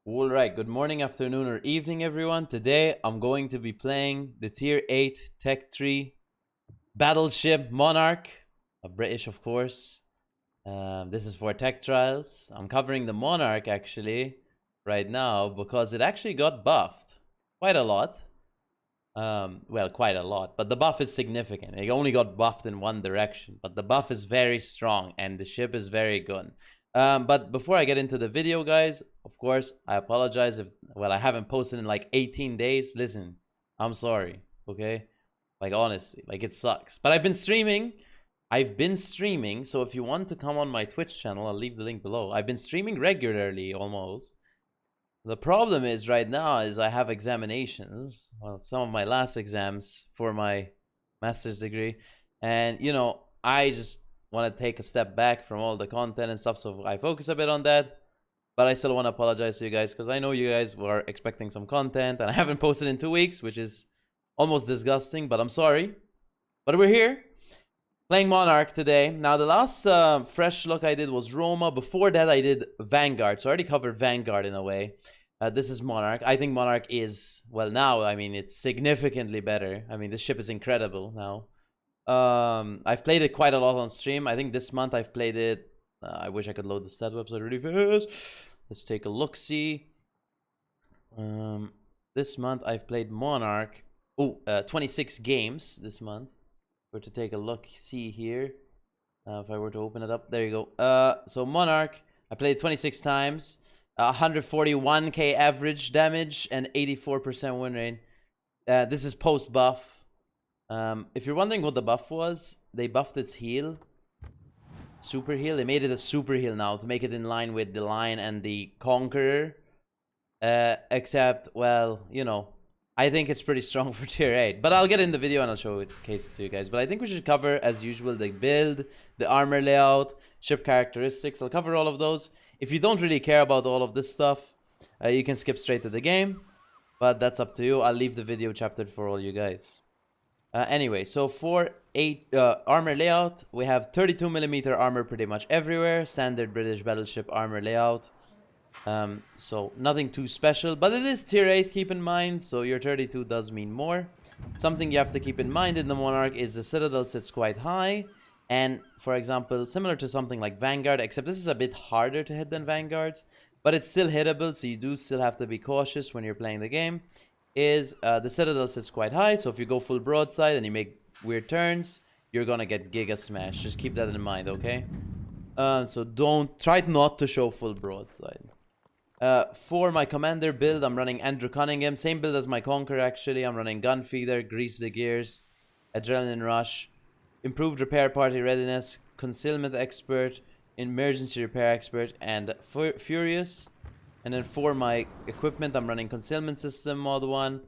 All right, good morning, afternoon, or evening, everyone. Today, I'm going to be playing the Tier 8 Tech 3 Battleship Monarch, a British, of course. This is for tech trials. I'm covering the Monarch, actually, right now, because it actually got buffed. Quite a lot. Well, quite a lot, but the buff is significant. It only got buffed in one direction, but the buff is very strong, and the ship is very good. But before I get into the video, guys, of course, I apologize if, well, I haven't posted in like 18 days. Listen, I'm sorry, okay? Like, honestly, like, it sucks. But I've been streaming. So if you want to come on my Twitch channel, I'll leave the link below. I've been streaming regularly, almost. The problem is right now is I have examinations. Well, some of my last exams for my master's degree. And, I just want to take a step back from all the content and stuff. So I focus a bit on that. But I still want to apologize to you guys because I know you guys were expecting some content. And I haven't posted in 2 weeks, which is almost disgusting. But I'm sorry. But we're here. Playing Monarch today. Now, the last fresh look I did was Roma. Before that, I did Vanguard. So I already covered Vanguard in a way. This is Monarch. I think Monarch is, well, now, I mean, it's significantly better. I mean, this ship is incredible now. I've played it quite a lot on stream. I think this month I've played it. I wish I could load the stat website really fast. Let's take a look-see. This month I've played Monarch. 26 games this month. We're to take a look, see here. If I were to open it up, there you go. So Monarch, I played 26 times. 141k average damage and 84% win rate. This is post buff. If you're wondering what the buff was, they buffed its heal. Super heal. They made it a super heal now to make it in line with the Lion and the Conqueror. Except, well, I think it's pretty strong for tier 8. But I'll get in the video and I'll show it case to you guys. But I think we should cover, as usual, the build, the armor layout, ship characteristics. I'll cover all of those. If you don't really care about all of this stuff, you can skip straight to the game. But that's up to you. I'll leave the video chaptered for all you guys. Anyway, so for armor layout, we have 32mm armor pretty much everywhere. Standard British Battleship armor layout. So nothing too special, but it is tier 8, keep in mind, so your 32 does mean more. Something you have to keep in mind in the Monarch is the Citadel sits quite high, and for example, similar to something like Vanguard, except this is a bit harder to hit than Vanguard's, but it's still hittable, so you do still have to be cautious when you're playing the game, is the Citadel sits quite high, so if you go full broadside and you make weird turns, you're gonna get Giga Smash. Just keep that in mind, okay? So try not to show full broadside. For my commander build, I'm running Andrew Cunningham. Same build as my Conqueror, actually. I'm running Gunfeeder, Grease the Gears, Adrenaline Rush, Improved Repair Party Readiness, Concealment Expert, Emergency Repair Expert, and Furious. And then for my equipment, I'm running Concealment System Mod 1,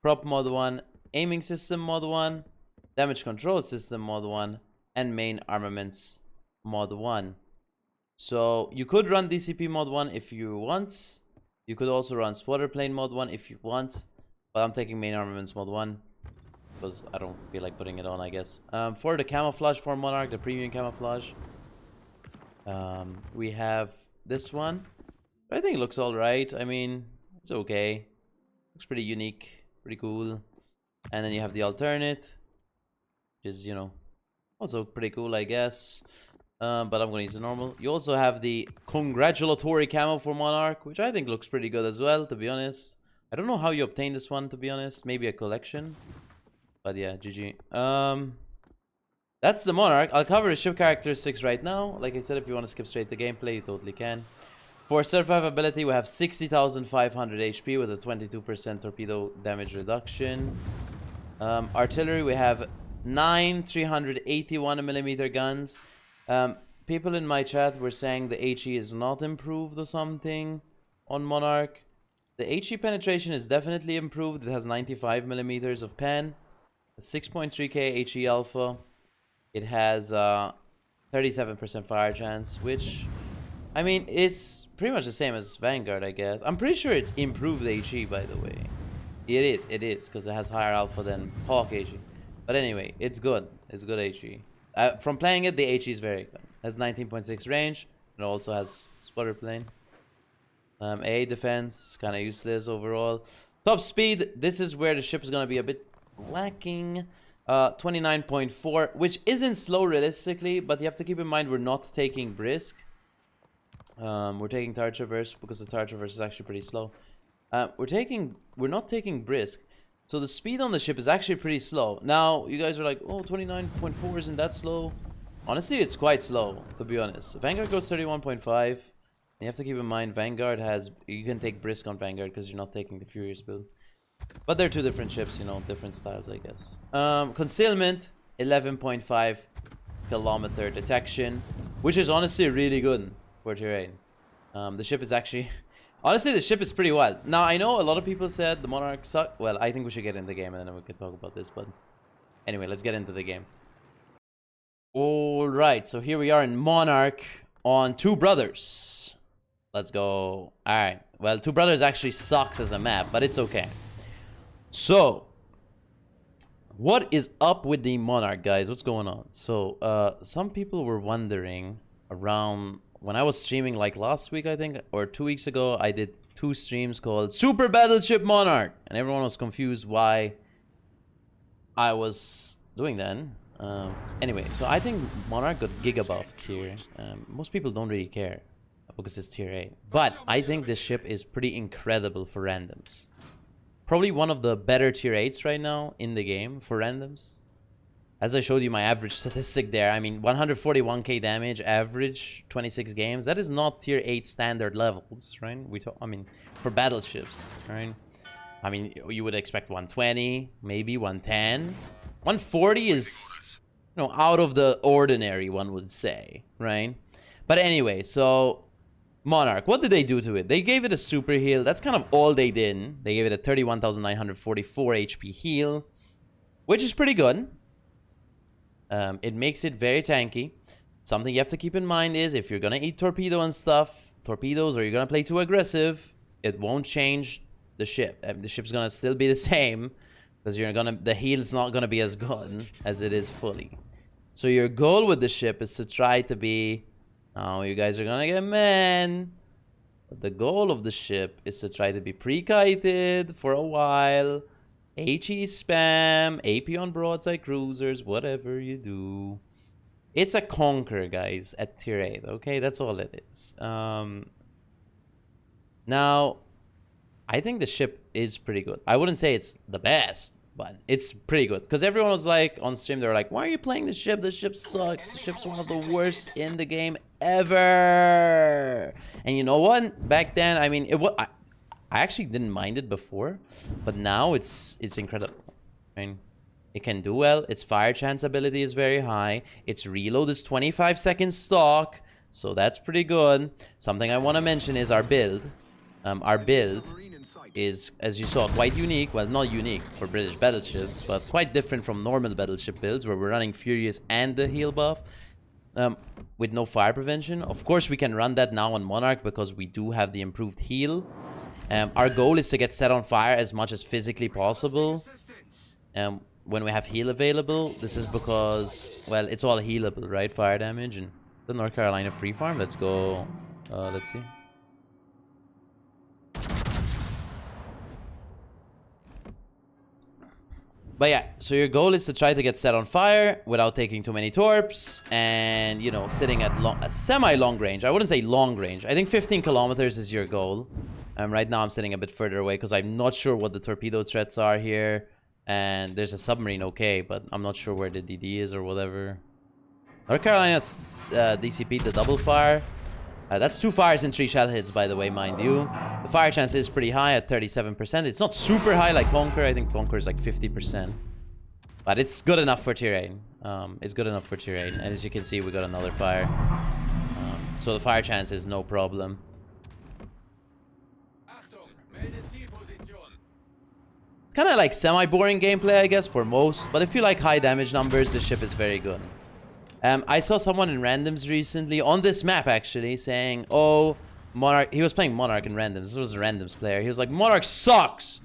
Prop Mod 1, Aiming System Mod 1, Damage Control System Mod 1, and Main Armaments Mod 1. So you could run DCP mod 1 if you want. You could also run spotter plane mod 1 if you want. But I'm taking main armaments mod 1 because I don't feel like putting it on, I guess. For the camouflage for Monarch, the premium camouflage, we have this one. I think it looks alright. I mean, it's okay. Looks pretty unique, pretty cool. And then you have the alternate, which is, also pretty cool, I guess. But I'm going to use the normal. You also have the congratulatory camo for Monarch, which I think looks pretty good as well, to be honest. I don't know how you obtain this one, to be honest. Maybe a collection. But yeah, GG. That's the Monarch. I'll cover the ship characteristics right now. Like I said, if you want to skip straight to gameplay, you totally can. For survivability, we have 60,500 HP with a 22% torpedo damage reduction. Artillery, we have 9 381mm guns. People in my chat were saying the HE is not improved or something on Monarch. The HE penetration is definitely improved. It has 95mm of pen, 6.3k HE alpha. It has 37% fire chance, which, I mean, it's pretty much the same as Vanguard, I guess. I'm pretty sure it's improved HE, by the way. It is, because it has higher alpha than Hawk HE. But anyway, it's good. It's good HE. From playing it, the HE is very good. It has 19.6 range. It also has spotter plane. A defense, kind of useless overall. Top speed, this is where the ship is going to be a bit lacking. 29.4, which isn't slow realistically, but you have to keep in mind we're not taking brisk. We're taking tire traverse because the tire traverse is actually pretty slow. We're not taking brisk. So the speed on the ship is actually pretty slow. Now, you guys are like, oh, 29.4 isn't that slow? Honestly, it's quite slow, to be honest. Vanguard goes 31.5. You have to keep in mind, Vanguard has... You can take brisk on Vanguard because you're not taking the Furious build. But they're two different ships, you know, different styles, I guess. Concealment, 11.5 kilometer detection, which is honestly really good for terrain. The ship is actually... Honestly, the ship is pretty wild. Now, I know a lot of people said the Monarch sucked. Well, I think we should get in the game and then we can talk about this. But anyway, let's get into the game. Alright, so here we are in Monarch on Two Brothers. Let's go. Alright, well, Two Brothers actually sucks as a map, but it's okay. So, what is up with the Monarch, guys? What's going on? So, some people were wondering around... When I was streaming like last week, I think, or 2 weeks ago, I did 2 streams called Super Battleship Monarch. And everyone was confused why I was doing that. Anyway, so I think Monarch got giga buffed here. Most people don't really care because it's tier 8. But I think this ship is pretty incredible for randoms. Probably one of the better tier 8s right now in the game for randoms. As I showed you my average statistic there, I mean 141k damage average, 26 games. That is not tier 8 standard levels, right? I mean, for battleships, right? I mean, you would expect 120, maybe 110. 140 is, you know, out of the ordinary, one would say, right? But anyway, so Monarch, what did they do to it? They gave it a super heal. That's kind of all they did. They gave it a 31,944 HP heal, which is pretty good. It makes it very tanky. Something you have to keep in mind is if you're gonna eat torpedo and stuff, torpedoes, or you're gonna play too aggressive, it won't change the ship. The ship's gonna still be the same because the heal's not gonna be as good as it is fully. So your goal with the ship is to try to be... Oh, you guys are gonna get mad. But the goal of the ship is to try to be pre-kited for a while. HE spam, AP on broadside cruisers, whatever you do. It's a conquer, guys, at tier 8, okay? That's all it is. Now, I think the ship is pretty good. I wouldn't say it's the best, but it's pretty good. Because everyone was like, on stream, they were like, why are you playing this ship? This ship sucks. The ship's one of the worst in the game ever. And you know what? Back then, I mean, I actually didn't mind it before, but now it's incredible. I mean, it can do well. Its fire chance ability is very high. Its reload is 25 seconds stock, so that's pretty good. Something I want to mention is our build. Our build is, as you saw, quite unique. Well, not unique for British battleships, but quite different from normal battleship builds where we're running Furious and the heal buff. With no fire prevention. Of course, we can run that now on Monarch because we do have the improved heal. Our goal is to get set on fire as much as physically possible. When we have heal available, this is because, well, it's all healable, right? Fire damage and the North Carolina free farm. Let's go. Let's see. But yeah, so your goal is to try to get set on fire without taking too many torps and, you know, sitting at a semi-long range. I wouldn't say long range. I think 15 kilometers is your goal. Right now I'm sitting a bit further away because I'm not sure what the torpedo threats are here. And there's a submarine, okay, but I'm not sure where the DD is or whatever. North Carolina's DCP'd the double fire. That's 2 fires and 3 shell hits, by the way, mind you. The fire chance is pretty high at 37%. It's not super high like Conquer. I think Conquer is like 50%. But it's good enough for tier 8. It's good enough for tier 8. And as you can see, we got another fire. So the fire chance is no problem. Kind of like semi-boring gameplay, I guess, for most. But if you like high damage numbers, this ship is very good. I saw someone in randoms recently, on this map actually, saying, oh, Monarch... He was playing Monarch in randoms. This was a randoms player. He was like, Monarch sucks!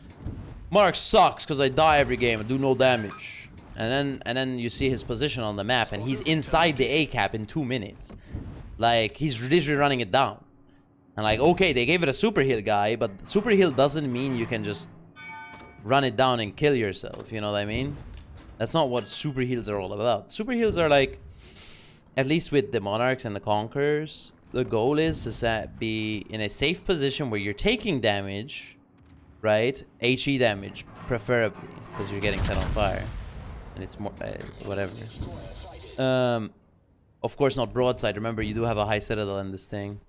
Monarch sucks because I die every game and do no damage. And then you see his position on the map and he's inside the A cap in 2 minutes. Like, he's literally running it down. And like, okay, they gave it a super heal guy, but super heal doesn't mean you can just run it down and kill yourself. You know what I mean? That's not what super heals are all about. Super heals are like, at least with the Monarchs and the Conquerors, the goal is to be in a safe position where you're taking damage, right? HE damage, preferably, because you're getting set on fire. And it's more, whatever. Of course not broadside. Remember, you do have a high citadel in this thing.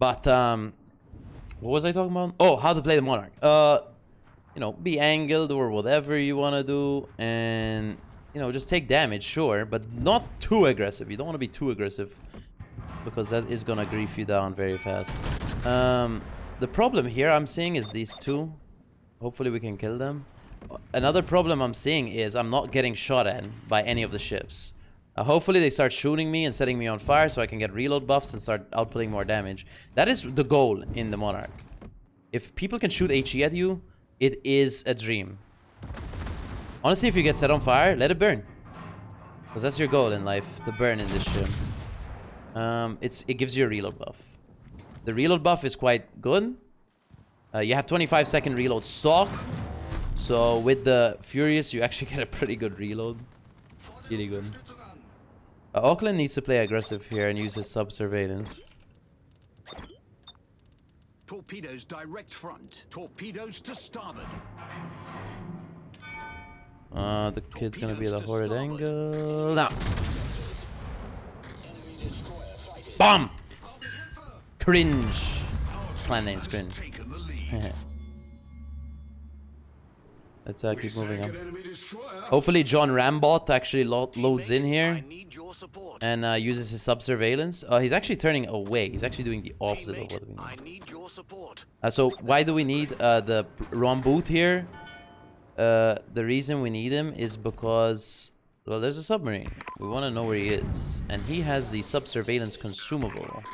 But, what was I talking about? Oh, how to play the Monarch. You know, be angled or whatever you want to do. And, you know, just take damage, sure. But not too aggressive. You don't want to be too aggressive, because that is going to grief you down very fast. The problem here I'm seeing is these two. Hopefully we can kill them. Another problem I'm seeing is I'm not getting shot at by any of the ships. Hopefully they start shooting me and setting me on fire so I can get reload buffs and start outputting more damage. That is the goal in the Monarch. If people can shoot HE at you, it is a dream. Honestly, if you get set on fire, let it burn. Because that's your goal in life, to burn in this ship. It gives you a reload buff. The reload buff is quite good. You have 25-second reload stock. So with the Furious, you actually get a pretty good reload. Really good. Auckland needs to play aggressive here and use his sub-surveillance. Torpedoes direct front. Torpedoes to starboard. The kid's gonna be at a horrid angle. Now. Bomb! Cringe. Clan name's cringe. Let's keep moving on. Hopefully John Rambot actually loads in here and uses his sub-surveillance. He's actually turning away. He's actually doing the opposite of what we need. So why do we need the Ramboot here? The reason we need him is because, well, there's a submarine. We want to know where he is. And he has the sub-surveillance consumable.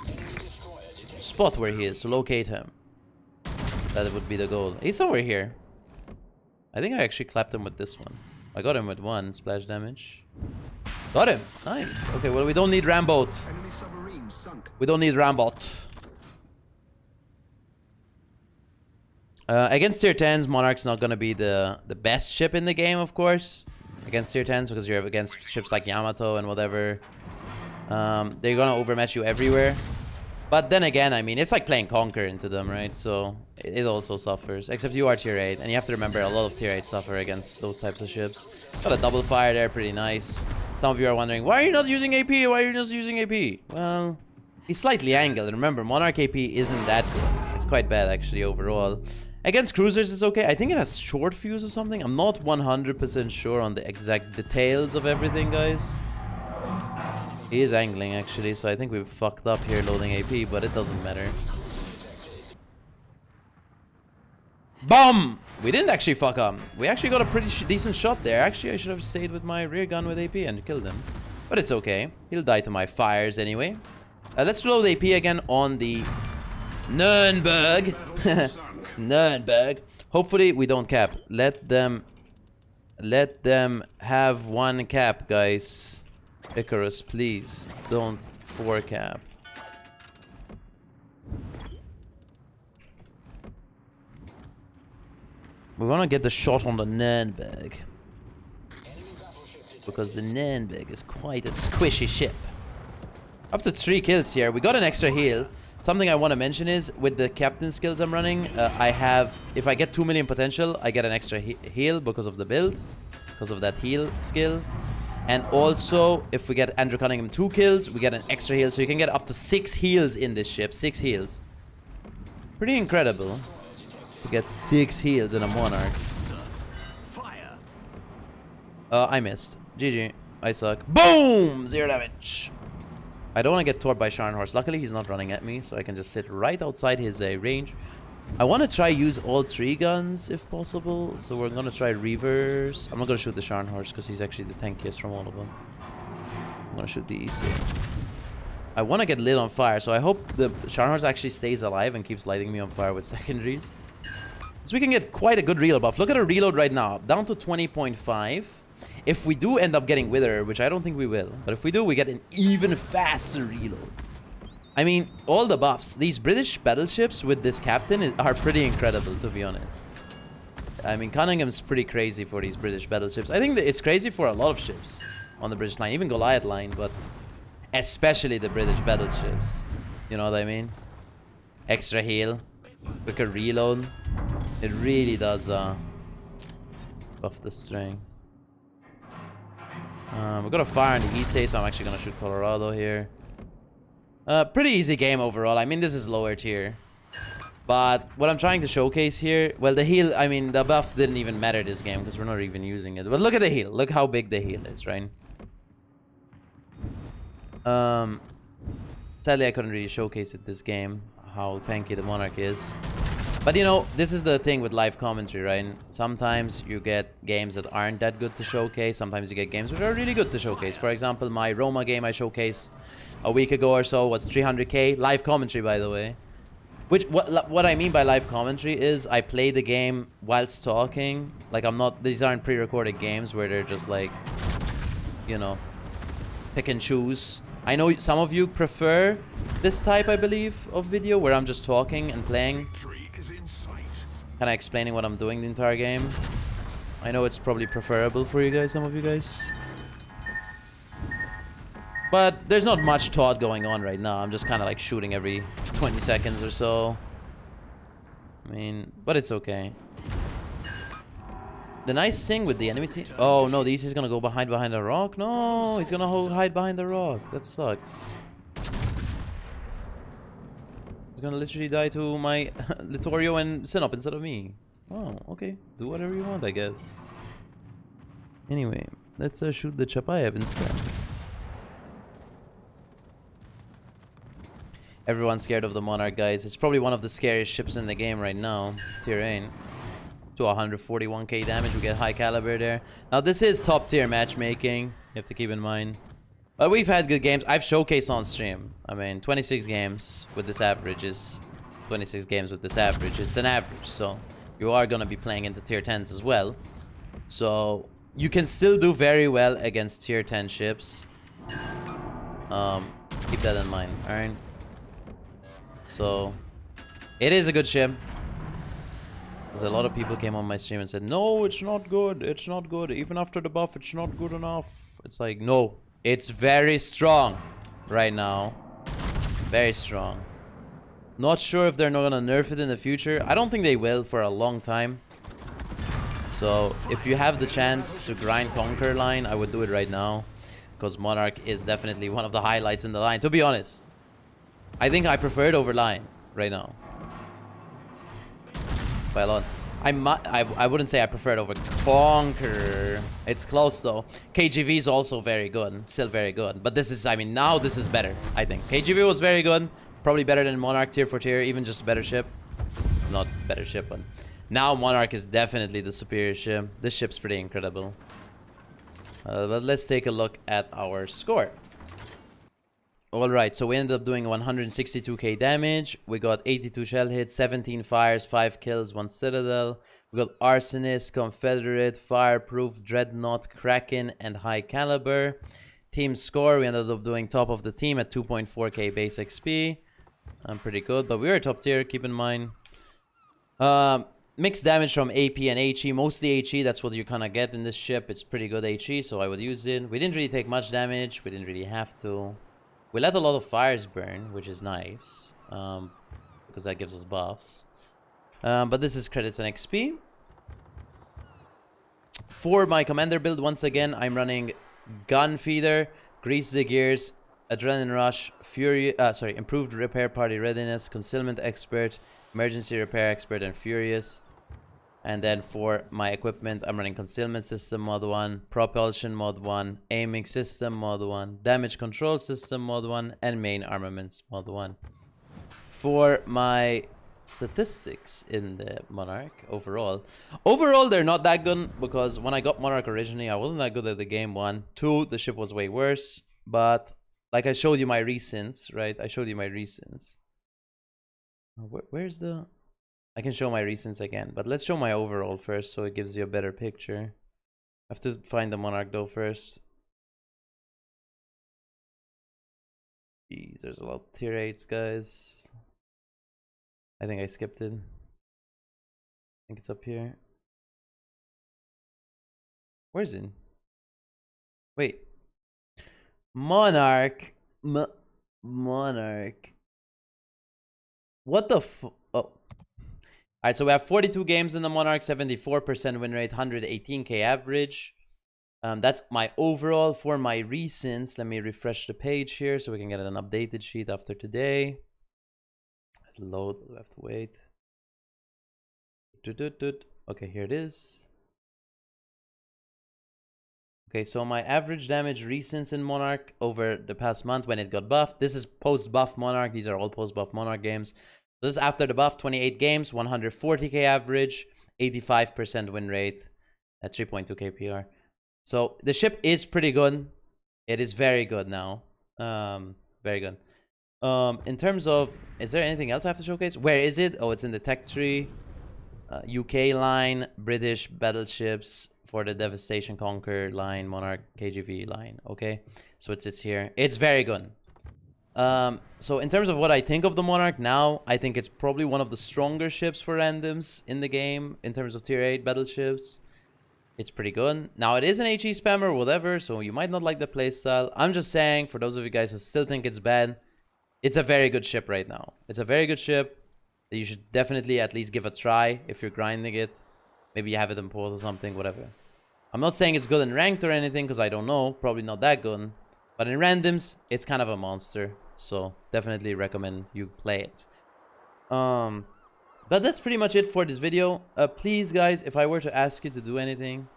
Spot where he is, so locate him. That would be the goal. He's somewhere here. I think I actually clapped him with this one. I got him with one splash damage. Got him! Nice. Okay, well, we don't need Rambot. We don't need Rambot. Against tier 10s, Monarch's not going to be the best ship in the game, of course. Against tier 10s, because you're against ships like Yamato and whatever. They're going to overmatch you everywhere. But then again, I mean, it's like playing Conquer into them, right? So it also suffers. Except you are tier 8. And you have to remember, a lot of tier 8 suffer against those types of ships. Got a double fire there, pretty nice. Some of you are wondering, why are you not using AP? Why are you just using AP? Well, he's slightly angled. And remember, Monarch AP isn't that good. It's quite bad, actually, overall. Against cruisers, it's okay. I think it has short fuse or something. I'm not 100% sure on the exact details of everything, guys. He is angling, actually, so I think we've fucked up here loading AP, but it doesn't matter. Bomb! We didn't actually fuck up. We actually got a pretty decent shot there. Actually, I should have stayed with my rear gun with AP and killed him. But it's okay. He'll die to my fires anyway. Let's load AP again on the Nürnberg. Nürnberg. Hopefully, we don't cap. Let them have one cap, guys. Icarus, please don't 4-cap. We want to get the shot on the Nürnberg, because the Nürnberg is quite a squishy ship. Up to 3 kills here. We got an extra heal. Something I want to mention is, with the captain skills I'm running, I have, if I get 2 million potential, I get an extra heal because of the build, because of that heal skill. And also, if we get Andrew Cunningham 2 kills, we get an extra heal. So you can get up to 6 heals in this ship. 6 heals. Pretty incredible to get 6 heals in a Monarch. I missed. GG. I suck. Boom! 0 damage. I don't want to get torped by Scharnhorst. Luckily, he's not running at me, so I can just sit right outside his range. I want to try use all 3 guns if possible. So we're going to try reverse. I'm not going to shoot the Scharnhorst because he's actually the tankiest from all of them. I'm going to shoot the EC. I want to get lit on fire. So I hope the Scharnhorst actually stays alive and keeps lighting me on fire with secondaries. So we can get quite a good reload buff. Look at our reload right now. Down to 20.5. If we do end up getting Wither, which I don't think we will. But if we do, we get an even faster reload. I mean, all the buffs. These British battleships with this captain are pretty incredible, to be honest. I mean, Cunningham's pretty crazy for these British battleships. I think that it's crazy for a lot of ships on the British line, even Goliath line, but especially the British battleships. You know what I mean? Extra heal, quicker reload. It really does buff the string. We've got a fire on the Issei, so I'm actually gonna shoot Colorado here. Pretty easy game overall. I mean, this is lower tier. But what I'm trying to showcase here, well, the heal, I mean, the buff didn't even matter this game because we're not even using it. But look at the heal. Look how big the heal is, right? Sadly, I couldn't really showcase it this game, how tanky the Monarch is. But, you know, this is the thing with live commentary, right? Sometimes you get games that aren't that good to showcase. Sometimes you get games which are really good to showcase. For example, my Roma game I showcased a week ago or so was 300k. Live commentary, by the way. Which, what I mean by live commentary is I play the game whilst talking. Like, I'm not, these aren't pre-recorded games where they're just like, you know, pick and choose. I know some of you prefer this type, I believe, of video where I'm just talking and playing. Kind of explaining what I'm doing the entire game. I know it's probably preferable for you guys, some of you guys. But there's not much thought going on right now. I'm just kind of like shooting every 20 seconds or so. I mean, but it's okay. The nice thing with the enemy team... Oh, no, the East is going to go behind the rock. No, he's going to hide behind the rock. That sucks. He's going to literally die to my Littorio and Sinop instead of me. Oh, okay. Do whatever you want, I guess. Anyway, let's shoot the Chapayev instead. Everyone's scared of the Monarch, guys. It's probably one of the scariest ships in the game right now. Tier 8. To 141k damage, we get high caliber there. Now, this is top tier matchmaking. You have to keep in mind. But we've had good games. I've showcased on stream. I mean, 26 games with this average is... 26 games with this average. It's an average, so... You are going to be playing into tier 10s as well. So, you can still do very well against tier 10 ships. Keep that in mind, alright? So, it is a good ship. Because a lot of people came on my stream and said, no, it's not good. It's not good. Even after the buff, it's not good enough. It's like, no. It's very strong right now. Very strong. Not sure if they're not going to nerf it in the future. I don't think they will for a long time. So, if you have the chance to grind Conquer line, I would do it right now. Because Monarch is definitely one of the highlights in the line, to be honest. I think I prefer it over line right now. By a lot. I wouldn't say I prefer it over Conqueror. It's close though. KGV is also very good. Still very good. But this is, I mean, now this is better, I think. KGV was very good. Probably better than Monarch tier for tier. Even just a better ship. Not better ship, but... Now Monarch is definitely the superior ship. This ship's pretty incredible. But let's take a look at our score. Alright, so we ended up doing 162k damage. We got 82 shell hits, 17 fires, 5 kills, 1 citadel. We got Arsonist, Confederate, Fireproof, Dreadnought, Kraken, and High Caliber. Team score, we ended up doing top of the team at 2.4k base XP. Pretty good, but we were top tier, keep in mind. Mixed damage from AP and HE, mostly HE, that's what you kind of get in this ship. It's pretty good HE, so I would use it. We didn't really take much damage, we didn't really have to. We let a lot of fires burn, which is nice, because that gives us buffs. But this is credits and XP. For my commander build, once again, I'm running Gun Feeder, Grease the Gears, Adrenaline Rush, Improved Repair Party Readiness, Concealment Expert, Emergency Repair Expert, and Furious. And then for my equipment, I'm running Concealment System Mod 1, Propulsion Mod 1, Aiming System Mod 1, Damage Control System Mod 1, and Main Armaments Mod 1. For my statistics in the Monarch overall, they're not that good because when I got Monarch originally, I wasn't that good at the game 1. 2, the ship was way worse. But like I showed you my recents, right? I showed you my recents. Where's the... I can show my recents again, but let's show my overall first so it gives you a better picture. I have to find the Monarch though first. Jeez, there's a lot of tier 8s, guys. I think I skipped it. I think it's up here. Where is it? Wait. Monarch. Monarch. What the oh. Alright, so we have 42 games in the Monarch, 74% win rate, 118k average. That's my overall. For my recents, let me refresh the page here so we can get an updated sheet after today. Load, we'll have to wait. Okay, here it is. Okay, so my average damage recents in Monarch over the past month when it got buffed. This is post-buff Monarch. These are all post-buff Monarch games. So this is after the buff, 28 games, 140k average, 85% win rate at 3.2k PR. So the ship is pretty good. It is very good now. Very good. In terms of, is there anything else I have to showcase? Where is it? Oh, it's in the tech tree. UK line, British Battleships for the Devastation Conquer line, Monarch KGV line. Okay, so it sits here. It's very good. So in terms of what I think of the Monarch now, I think it's probably one of the stronger ships for randoms in the game in terms of tier 8 battleships. It's pretty good. Now, it is an HE spammer, whatever, so you might not like the playstyle. I'm just saying, for those of you guys who still think it's bad, it's a very good ship right now. It's a very good ship that you should definitely at least give a try if you're grinding it. Maybe you have it in pause or something, whatever. I'm not saying it's good in ranked or anything, because I don't know. Probably not that good. But in randoms, it's kind of a monster. So, definitely recommend you play it. But that's pretty much it for this video. Please, guys, if I were to ask you to do anything,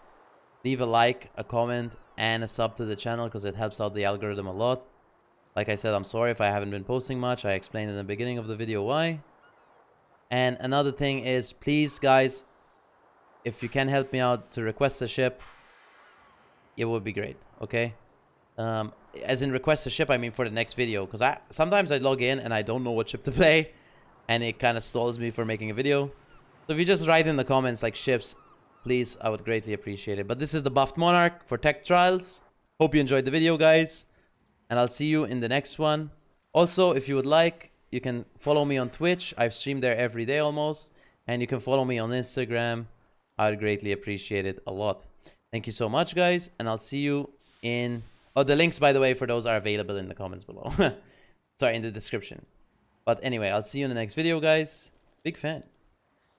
leave a like, a comment, and a sub to the channel, because it helps out the algorithm a lot. Like I said, I'm sorry if I haven't been posting much. I explained in the beginning of the video why. And another thing is, please, guys, if you can help me out to request a ship, it would be great, okay? As in request a ship, I mean for the next video, because sometimes I log in and I don't know what ship to play, and it kind of stalls me for making a video. So if you just write in the comments like ships, please, I would greatly appreciate it. But this is the buffed Monarch for tech trials. Hope you enjoyed the video, guys, and I'll see you in the next one. Also, if you would like, you can follow me on Twitch. I've streamed there every day almost, and you can follow me on Instagram. I would greatly appreciate it a lot. Thank you so much, guys, and I'll see you in... Oh, the links, by the way, for those are available in the comments below. Sorry, in the description. But anyway, I'll see you in the next video, guys. Big fan.